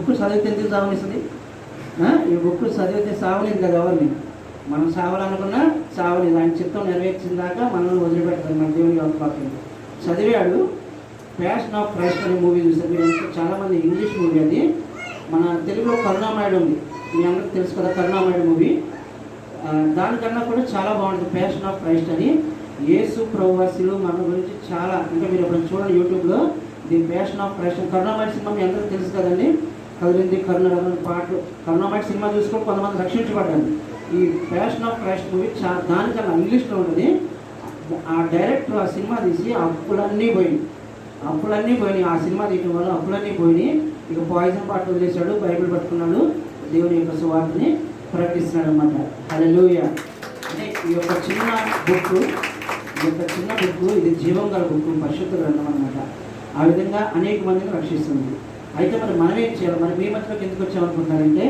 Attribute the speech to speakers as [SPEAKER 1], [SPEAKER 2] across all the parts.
[SPEAKER 1] Book చదివితే ఎందుకు సావనిస్తుంది? ఈ బుక్ చదివితే సావలేదు కదా ఎవరిని. మనం సావాలనుకున్నా సావలేదు. ఆయన చిత్తం నెరవేర్చిన దాకా మనల్ని వదిలిపెట్టదు. మన దేవుని యొక్క చదివాడు. ప్యాషన్ ఆఫ్ క్రైస్ట్ అనే మూవీ చూసారు మీరు. చాలామంది ఇంగ్లీష్ మూవీ అది. మన తెలుగులో కరుణామయుడు ఉంది, మీ అందరికి తెలుసు కదా కరుణామయుడు మూవీ. దానికన్నా కూడా చాలా బాగుంటుంది ప్యాషన్ ఆఫ్ క్రైస్ట్ అని. యేసు ప్రభువాసులు మన గురించి చాలా, ఇంకా మీరు ఎప్పుడు చూడండి యూట్యూబ్లో ది ప్యాషన్ ఆఫ్ క్రైస్ట్. కరుణామయుడు సినిమా మీ అందరికీ తెలుసు కదండి. కదిలింది కరుణ పాటలు. కరుణామయుడు సినిమా చూసుకొని కొంతమంది రక్షించబడ్డారు. ఈ ప్యాషన్ ఆఫ్ క్రైస్ట్ మూవీ దానికన్నా ఇంగ్లీష్లో ఉంటుంది. ఆ డైరెక్టర్ ఆ సినిమా తీసి అప్పులన్నీ పోయినాయి. ఆ సినిమా తీయడం వల్ల అప్పులన్నీ పోయినాయి. ఇక పాయిజన్ పాటలు వదిలేశాడు, బైబిల్ పట్టుకున్నాడు, దేవుని యొక్క సువార్తని ప్రకటిస్తున్నాడు అన్నమాట. హల్లెలూయా. అంటే ఈ యొక్క చిన్న బుక్ ఇది జీవం గల బుక్, పరిశుద్ధ గ్రంథం అనమాట. ఆ విధంగా అనేక మందిని రక్షిస్తుంది. అయితే మనం ఏం చేయాలి? మరి మీ మధ్యలోకి ఎందుకు వచ్చామనుకుంటున్నారంటే,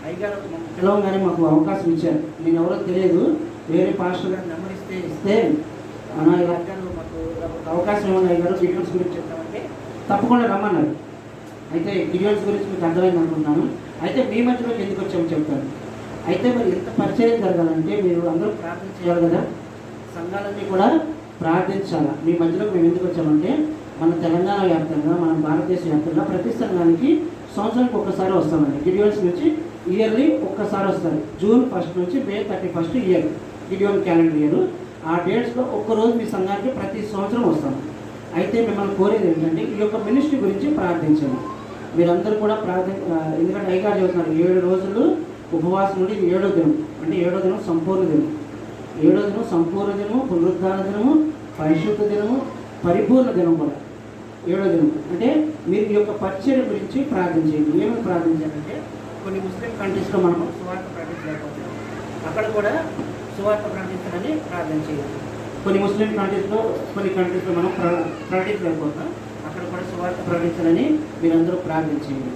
[SPEAKER 1] అయ్యగారు పిలవగానే మాకు అవకాశం ఇచ్చారు. నేను ఎవరో తెలియదు, వేరే పాస్టర్ గారు నెంబర్ ఇస్తే అన్న ఇలా మాకు అవకాశం ఏమన్నా అయ్యారు గిడియోన్స్ గురించి చెప్తామంటే తప్పకుండా రమ్మన్నారు. అయితే గిడియోన్స్ గురించి మీకు అర్థమైంది అనుకుంటున్నాను. అయితే మీ మధ్యలోకి ఎందుకు వచ్చామో చెప్తాను. అయితే మరి ఎంత పరిచయం జరగాలంటే మీరు అందరూ ప్రార్థన చేయాలి కదా, సంఘాలన్నీ కూడా ప్రార్థించాలి. మీ మధ్యలోకి మేము ఎందుకు వచ్చామంటే, మన తెలంగాణ వ్యాప్తంగా, మన భారతదేశ వ్యాప్తంగా ప్రతి సంఘానికి సంవత్సరానికి ఒక్కసారి వస్తామండి. గిడియోన్స్ నుంచి ఇయర్లీ ఒక్కసారి వస్తారు. జూన్ 1 నుంచి మే 31 ఇయర్ గిడియోన్ క్యాలెండర్ ఇయర్. ఆ డేట్స్లో ఒక్కరోజు మీ సంఘానికి ప్రతి సంవత్సరం వస్తాము. అయితే మిమ్మల్ని కోరేది ఏంటంటే, ఈ యొక్క మినిస్ట్రీ గురించి ప్రార్థించండి. మీరందరూ కూడా ఎందుకంటే అయ్యగారు చెబుతున్నారు 7 రోజులు ఉపవాసం నుండి 7వ దినం, అంటే 7వ దినం సంపూర్ణ దినం. 7వ దినం సంపూర్ణ దినము, పునరుద్ధాన దినము, పరిశుద్ధ దినము, పరిపూర్ణ దినం కూడా 7వ దినం. అంటే మీరు ఈ యొక్క పరిచర్య గురించి ప్రార్థించండి. ఏమని ప్రార్థించాలంటే, కొన్ని ముస్లిం కంట్రీస్లో మనము సువార్త ప్రకటించలేకపోతున్నాం, అక్కడ కూడా సువార్త ప్రకటించాలని ప్రార్థన చేయాలి. కొన్ని ముస్లిం కంట్రీస్లో మనం ప్రకటించలేకపోతాం, అక్కడ కూడా సువార్త ప్రకటించాలని మీరందరూ ప్రార్థించండి.